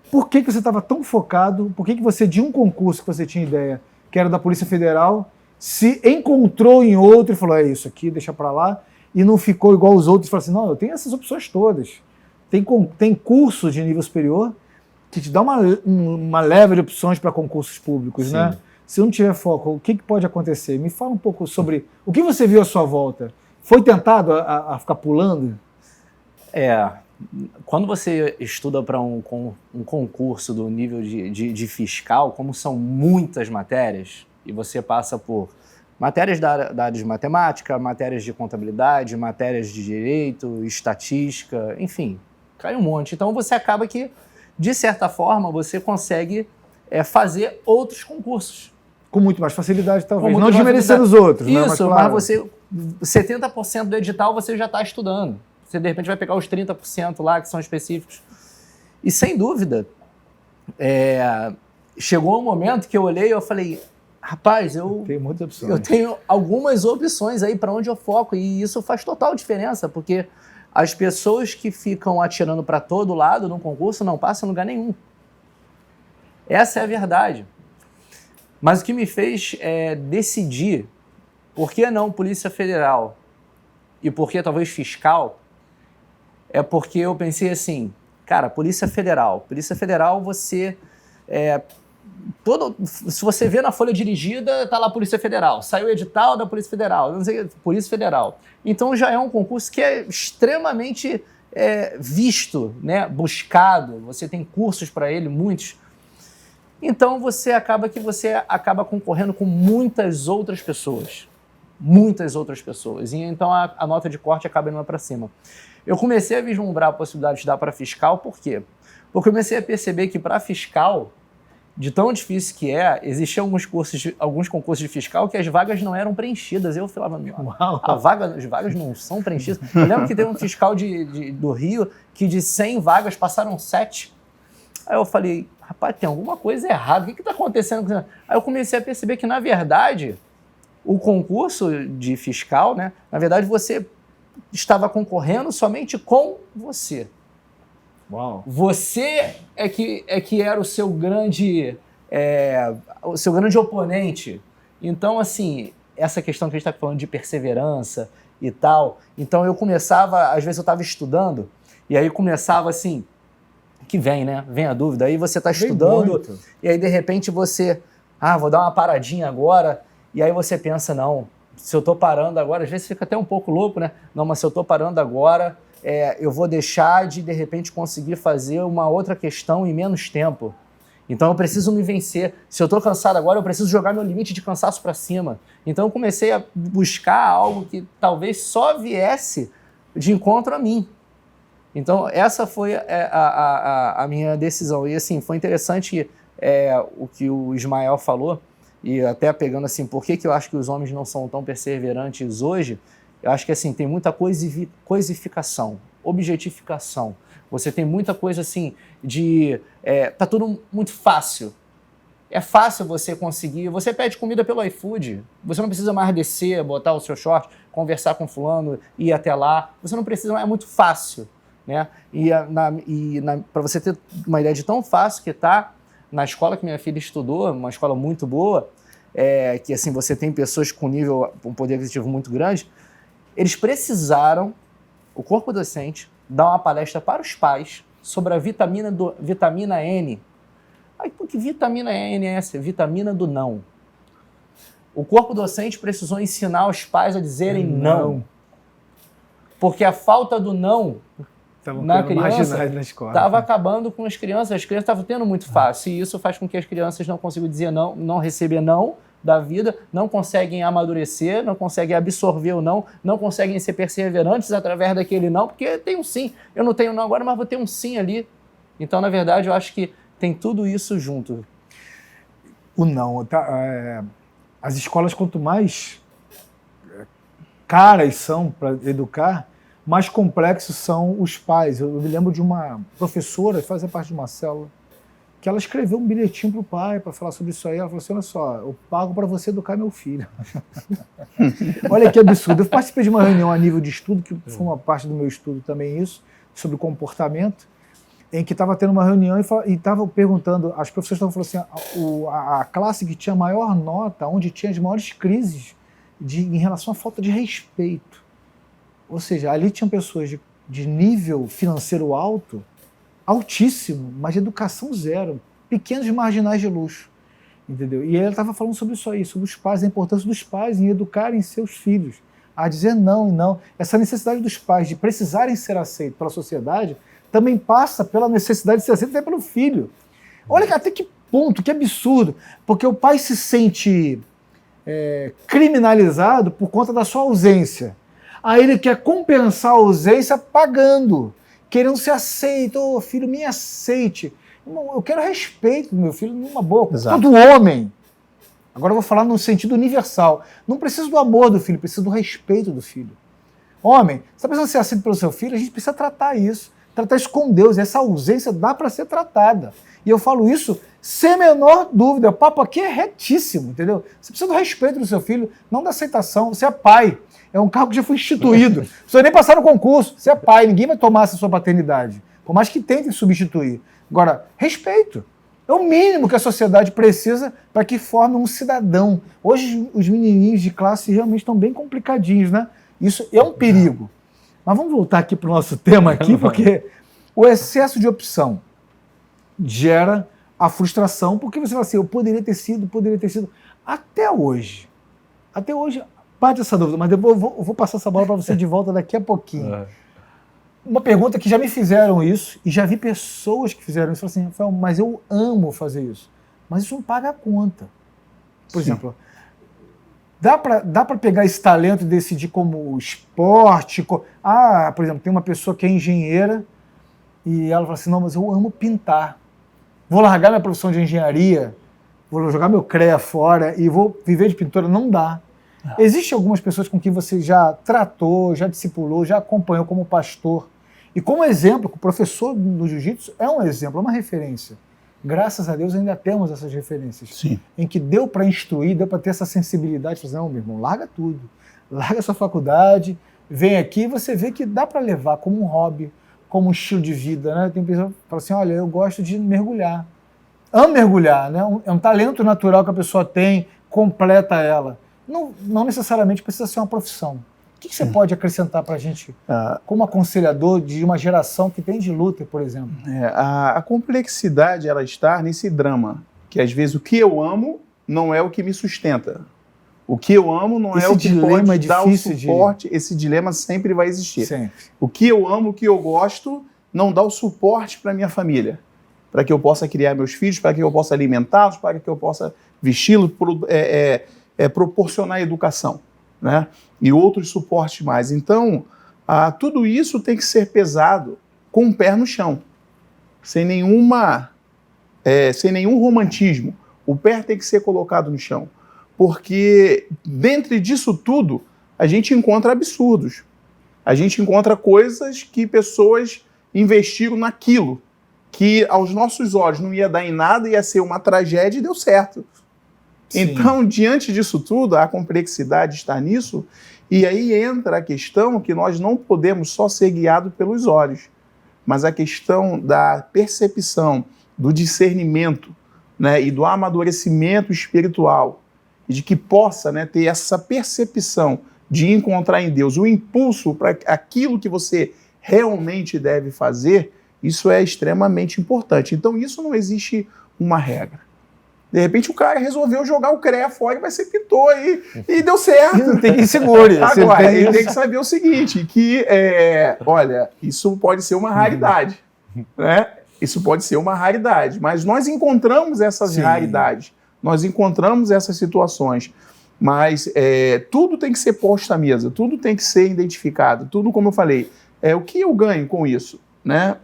Por que você estava tão focado, por que você, de um concurso que você tinha ideia, que era da Polícia Federal, se encontrou em outro e falou, é isso aqui, deixa para lá, e não ficou igual os outros e falou assim, não, eu tenho essas opções todas. Tem cursos de nível superior que te dá uma leva de opções para concursos públicos, né? Se não tiver foco, o que pode acontecer? Me fala um pouco sobre o que você viu à sua volta. Foi tentado a ficar pulando? Quando você estuda para um concurso do nível de fiscal, como são muitas matérias, e você passa por matérias da área de matemática, matérias de contabilidade, matérias de direito, estatística, enfim, cai um monte. Então você acaba que, de certa forma, você consegue fazer outros concursos. Com muito mais facilidade, talvez. Não desmerecendo os outros. Isso, né? Mas, claro, você 70% do edital você já está estudando. Você, de repente, vai pegar os 30% lá, que são específicos. E, sem dúvida, chegou um momento que eu olhei e eu falei, rapaz, eu tenho algumas opções aí para onde eu foco. E isso faz total diferença, porque as pessoas que ficam atirando para todo lado no concurso não passam em lugar nenhum. Essa é a verdade. Mas o que me fez decidir por que não Polícia Federal e por que talvez fiscal, é porque eu pensei assim, cara, Polícia Federal você... se você vê na folha dirigida, tá lá Polícia Federal, saiu o edital da Polícia Federal, não sei, Polícia Federal. Então já é um concurso que é extremamente visto, né, buscado, você tem cursos para ele, muitos. Então você acaba concorrendo com muitas outras pessoas. E então a nota de corte acaba indo para cima. Eu comecei a vislumbrar a possibilidade de estudar para fiscal, por quê? Porque eu comecei a perceber que para fiscal, de tão difícil que existiam alguns concursos de fiscal que as vagas não eram preenchidas. Eu falava, as vagas não são preenchidas. Eu lembro que teve um fiscal do Rio que de 100 vagas passaram 7. Aí eu falei, rapaz, tem alguma coisa errada, o que está acontecendo? Aí eu comecei a perceber que, na verdade, o concurso de fiscal, né, na verdade, você estava concorrendo somente com você. Uau. Você é que era o seu grande oponente. Então, assim, essa questão que a gente está falando de perseverança e tal. Então, eu começava, às vezes eu estava estudando, e aí começava assim, que vem, né? Vem a dúvida. Aí você está estudando, e aí de repente você, vou dar uma paradinha agora, e aí você pensa, não, se eu estou parando agora, às vezes fica até um pouco louco, né? Não, mas se eu estou parando agora, eu vou deixar de repente, conseguir fazer uma outra questão em menos tempo. Então eu preciso me vencer. Se eu estou cansado agora, eu preciso jogar meu limite de cansaço para cima. Então eu comecei a buscar algo que talvez só viesse de encontro a mim. Então essa foi a minha decisão. E assim, foi interessante o que o Ismael falou, e até pegando assim, por que eu acho que os homens não são tão perseverantes hoje. Eu acho que assim, tem muita coisificação, objetificação. Você tem muita coisa assim tá tudo muito fácil. É fácil você conseguir, você pede comida pelo iFood, você não precisa mais descer, botar o seu short, conversar com fulano, ir até lá, você não precisa, é muito fácil, né? Para você ter uma ideia de tão fácil que tá, na escola que minha filha estudou, uma escola muito boa, que assim, você tem pessoas com um poder aquisitivo muito grande, eles precisaram, o corpo docente, dar uma palestra para os pais sobre a vitamina N. Aí, por que vitamina N é essa? Vitamina do não. O corpo docente precisou ensinar os pais a dizerem não. Porque a falta do não na criança estava acabando com as crianças estavam tendo muito fácil. E isso faz com que as crianças não consigam dizer não, não receber não da vida, não conseguem amadurecer, não conseguem absorver o não conseguem ser perseverantes através daquele não, porque tem um sim. Eu não tenho não agora, mas vou ter um sim ali. Então, na verdade, eu acho que tem tudo isso junto. O não. As escolas, quanto mais caras são para educar, mais complexos são os pais. Eu me lembro de uma professora que fazia parte de uma célula, que ela escreveu um bilhetinho para o pai para falar sobre isso aí. Ela falou assim, olha só, eu pago para você educar meu filho. Olha que absurdo. Eu participei de uma reunião a nível de estudo, que foi uma parte do meu estudo também isso, sobre comportamento, em que estava tendo uma reunião e estava perguntando, as professoras estavam falando assim, a classe que tinha maior nota, onde tinha as maiores crises em relação à falta de respeito. Ou seja, ali tinham pessoas de nível financeiro altíssimo, mas de educação zero, pequenos marginais de luxo, entendeu? E ela estava falando sobre isso aí, sobre os pais, a importância dos pais em educarem seus filhos, a dizer não e não. Essa necessidade dos pais de precisarem ser aceitos pela sociedade também passa pela necessidade de ser aceito até pelo filho. Olha até que ponto, que absurdo, porque o pai se sente criminalizado por conta da sua ausência. Aí ele quer compensar a ausência pagando, querendo ser aceito. Ô, filho, me aceite. Eu quero respeito do meu filho numa boa. Todo homem. Agora eu vou falar no sentido universal. Não precisa do amor do filho, precisa do respeito do filho. Homem, você está precisando ser aceito pelo seu filho, a gente precisa tratar isso com Deus. Essa ausência dá para ser tratada. E eu falo isso sem a menor dúvida. O papo aqui é retíssimo, entendeu? Você precisa do respeito do seu filho, não da aceitação. Você é pai. É um cargo que já foi instituído. Não precisa nem passar no concurso. Você é pai, ninguém vai tomar essa sua paternidade. Por mais que tentem substituir. Agora, respeito. É o mínimo que a sociedade precisa para que forme um cidadão. Hoje os menininhos de classe realmente estão bem complicadinhos, né? Isso é um perigo. Mas vamos voltar aqui para o nosso tema aqui, porque o excesso de opção gera a frustração, porque você fala assim, eu poderia ter sido. Até hoje, bate essa dúvida, mas depois eu vou passar essa bola para você de volta daqui a pouquinho. Uma pergunta que já me fizeram isso, e já vi pessoas que fizeram isso, falaram assim, Rafael, mas eu amo fazer isso, mas isso não paga a conta. Por exemplo, dá para pegar esse talento e decidir como esporte? Por exemplo, tem uma pessoa que é engenheira e ela fala assim, não, mas eu amo pintar. Vou largar minha profissão de engenharia, vou jogar meu CREA fora e vou viver de pintora. Não dá. Existem algumas pessoas com quem você já tratou, já discipulou, já acompanhou como pastor. E como exemplo, o professor do jiu-jitsu é um exemplo, é uma referência. Graças a Deus ainda temos essas referências. Sim. Em que deu para instruir, deu para ter essa sensibilidade. Fazer, não, meu irmão, larga tudo. Larga a sua faculdade, vem aqui e você vê que dá para levar como um hobby, como um estilo de vida. Né? Tem pessoa que fala assim, olha, eu gosto de mergulhar. Amo mergulhar, né? É um talento natural que a pessoa tem, completa ela. Não necessariamente precisa ser uma profissão. O que você pode acrescentar para a gente como aconselhador de uma geração que tem de luta, por exemplo? A complexidade ela está nesse drama, que às vezes o que eu amo não é o que me sustenta. O que eu amo não é o que pode dar o suporte. Esse dilema sempre vai existir. Sempre. O que eu amo, o que eu gosto, não dá o suporte para minha família, para que eu possa criar meus filhos, para que eu possa alimentá-los, para que eu possa vesti-los, proporcionar educação, né? E outros suportes mais. Então, tudo isso tem que ser pesado com o pé no chão, sem nenhum romantismo. O pé tem que ser colocado no chão, porque dentro disso tudo a gente encontra absurdos, a gente encontra coisas que pessoas investiram naquilo que aos nossos olhos não ia dar em nada, ia ser uma tragédia e deu certo. Sim. Então, diante disso tudo, a complexidade está nisso, e aí entra a questão que nós não podemos só ser guiados pelos olhos, mas a questão da percepção, do discernimento, né, e do amadurecimento espiritual, e de que possa, né, ter essa percepção de encontrar em Deus o impulso para aquilo que você realmente deve fazer. Isso é extremamente importante. Então, isso não existe uma regra. De repente, o cara resolveu jogar o CREA fora e vai ser pintor e deu certo. Não tem que segure. Agora, ele tem que saber o seguinte, que, olha, isso pode ser uma raridade, né? Isso pode ser uma raridade, mas nós encontramos essas raridades, nós encontramos essas situações, mas tudo tem que ser posto à mesa, tudo tem que ser identificado, tudo, como eu falei, o que eu ganho com isso, né?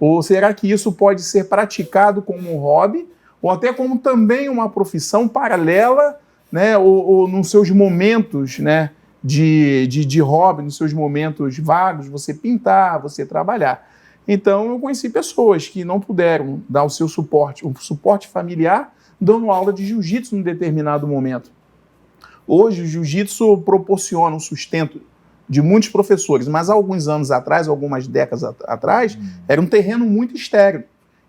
Ou será que isso pode ser praticado como um hobby, ou até como também uma profissão paralela, né? Ou nos seus momentos, né, de hobby, nos seus momentos vagos, você pintar, você trabalhar. Então, eu conheci pessoas que não puderam dar o seu suporte, um suporte familiar, dando aula de jiu-jitsu em determinado momento. Hoje, o jiu-jitsu proporciona um sustento de muitos professores, mas há alguns anos atrás, algumas décadas atrás, era um terreno muito estéril.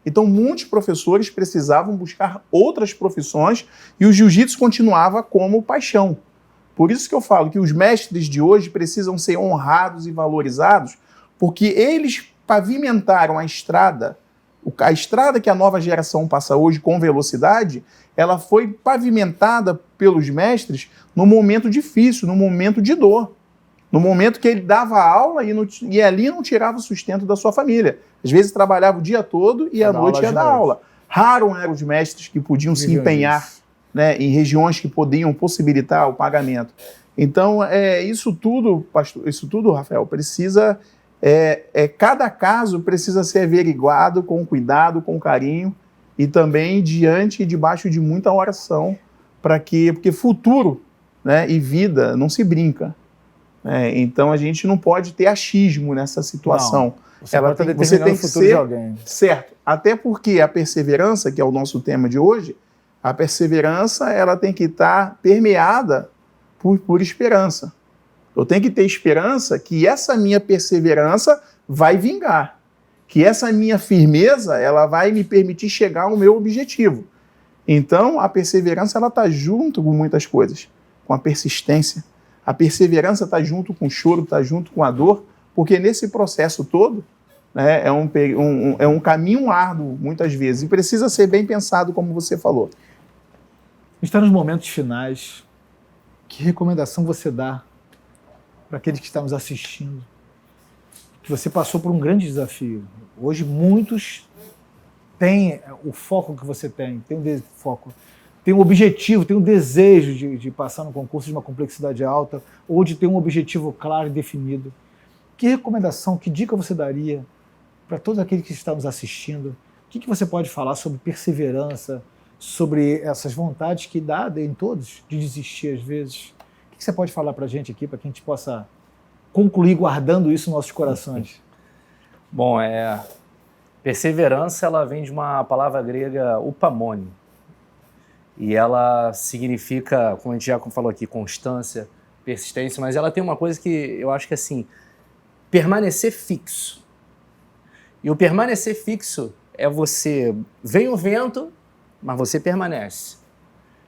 Então, muitos professores precisavam buscar outras profissões e o jiu-jitsu continuava como paixão. Por isso que eu falo que os mestres de hoje precisam ser honrados e valorizados, porque eles pavimentaram a estrada que a nova geração passa hoje com velocidade, ela foi pavimentada pelos mestres no momento difícil, no momento de dor. No momento que ele dava aula e ali não tirava o sustento da sua família. Às vezes trabalhava o dia todo e à noite ia dar aula. Raro eram os mestres que podiam se empenhar, né, em regiões que podiam possibilitar o pagamento. Então, isso tudo, pastor, Rafael, precisa... cada caso precisa ser averiguado com cuidado, com carinho e também diante e debaixo de muita oração, porque futuro, né, e vida não se brinca. Então a gente não pode ter achismo nessa situação. Não, você tem que ser de alguém. Certo. Até porque a perseverança, que é o nosso tema de hoje, a perseverança ela tem que estar permeada por esperança. Eu tenho que ter esperança que essa minha perseverança vai vingar. que essa minha firmeza ela vai me permitir chegar ao meu objetivo. Então, a perseverança ela está junto com muitas coisas, com a persistência. A perseverança está junto com o choro, está junto com a dor, porque nesse processo todo, né, é um caminho árduo, muitas vezes, e precisa ser bem pensado, como você falou. Está nos momentos finais. Que recomendação você dá para aqueles que estão nos assistindo? Que você passou por um grande desafio. Hoje, muitos têm o foco que você tem um objetivo, tem um desejo de passar no concurso de uma complexidade alta ou de ter um objetivo claro e definido. Que recomendação, que dica você daria para todos aqueles que estão nos assistindo? O que você pode falar sobre perseverança, sobre essas vontades que dá em todos de desistir às vezes? O que você pode falar para a gente aqui, para que a gente possa concluir guardando isso nos nossos corações? Bom, perseverança ela vem de uma palavra grega upamone. E ela significa, como a gente já falou aqui, constância, persistência, mas ela tem uma coisa que eu acho que é assim, permanecer fixo. E o permanecer fixo é você, vem o vento, mas você permanece.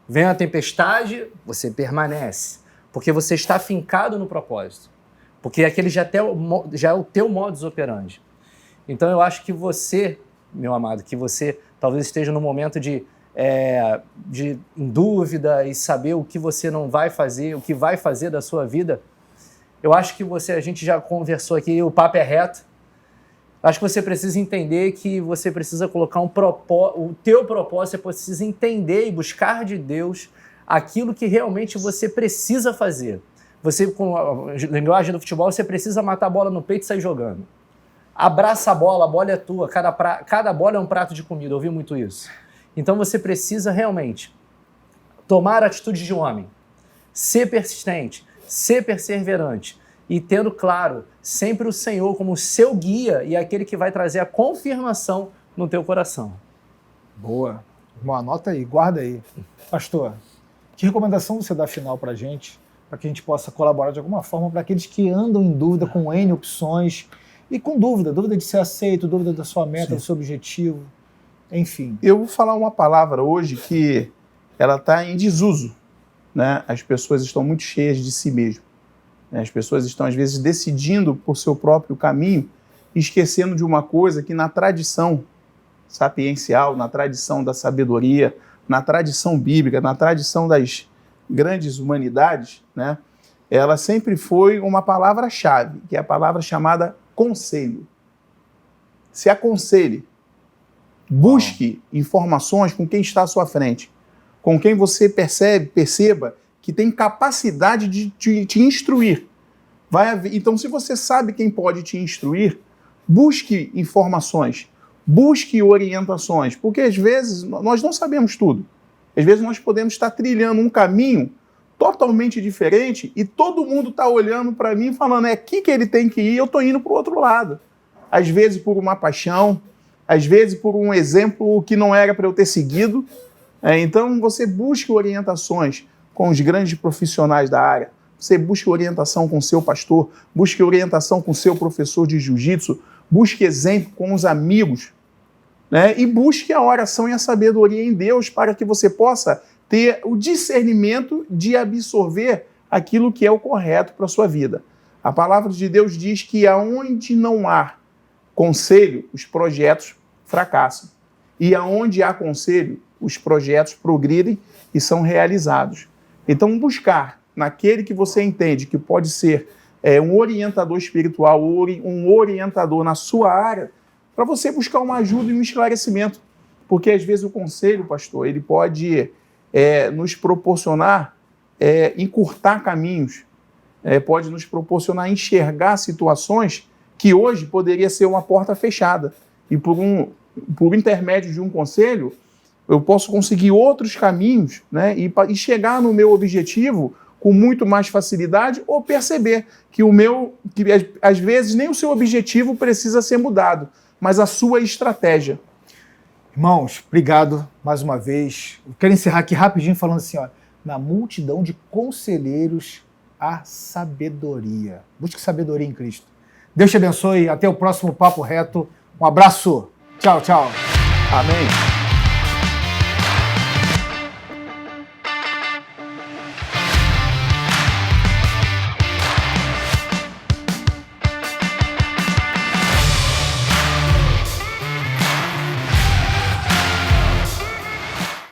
Vem a tempestade, você permanece. Porque você está fincado no propósito. Porque aquele já é o teu modus operandi. Então eu acho que você, meu amado, que você talvez esteja no momento em dúvida e saber o que você não vai fazer, o que vai fazer da sua vida. Eu acho que a gente já conversou aqui, o papo é reto. Acho que você precisa entender que você precisa colocar o teu propósito, você precisa entender e buscar de Deus aquilo que realmente você precisa fazer. Você, com a linguagem do futebol, você precisa matar a bola no peito e sair jogando. Abraça a bola é tua, cada bola é um prato de comida, eu ouvi muito isso. Então você precisa realmente tomar a atitude de um homem, ser persistente, ser perseverante e tendo claro sempre o Senhor como seu guia e aquele que vai trazer a confirmação no teu coração. Boa. Irmão, anota aí, guarda aí. Pastor, que recomendação você dá final para a gente que a gente possa colaborar de alguma forma para aqueles que andam em dúvida com N opções e com dúvida de ser aceito, dúvida da sua meta, do seu objetivo, enfim. Eu vou falar uma palavra hoje que ela está em desuso, né? As pessoas estão muito cheias de si mesmas. As pessoas estão, às vezes, decidindo por seu próprio caminho e esquecendo de uma coisa que na tradição sapiencial, na tradição da sabedoria, na tradição bíblica, na tradição das grandes humanidades, né? Ela sempre foi uma palavra-chave, que é a palavra chamada conselho. Se aconselhe. Busque informações com quem está à sua frente, com quem você perceba que tem capacidade de te instruir. Então, se você sabe quem pode te instruir, busque informações, busque orientações, porque às vezes nós não sabemos tudo. Às vezes nós podemos estar trilhando um caminho totalmente diferente e todo mundo está olhando para mim falando, é aqui que ele tem que ir, eu estou indo para o outro lado. Às vezes por uma paixão, às vezes por um exemplo que não era para eu ter seguido. Então você busque orientações com os grandes profissionais da área, você busque orientação com o seu pastor, busque orientação com o seu professor de jiu-jitsu, busque exemplo com os amigos, né? E busque a oração e a sabedoria em Deus para que você possa ter o discernimento de absorver aquilo que é o correto para a sua vida. A palavra de Deus diz que aonde não há conselho, os projetos fracassam. E aonde há conselho, os projetos progridem e são realizados. Então, buscar naquele que você entende que pode ser um orientador espiritual, um orientador na sua área, para você buscar uma ajuda e um esclarecimento. Porque, às vezes, o conselho, pastor, ele pode nos proporcionar encurtar caminhos, pode nos proporcionar enxergar situações que hoje poderia ser uma porta fechada. E por intermédio de um conselho, eu posso conseguir outros caminhos, né, e chegar no meu objetivo com muito mais facilidade ou perceber que às vezes nem o seu objetivo precisa ser mudado, mas a sua estratégia. Irmãos, obrigado mais uma vez. Eu quero encerrar aqui rapidinho falando assim, ó, na multidão de conselheiros há sabedoria. Busque sabedoria em Cristo. Deus te abençoe. Até o próximo Papo Reto Um abraço. Tchau, tchau. Amém.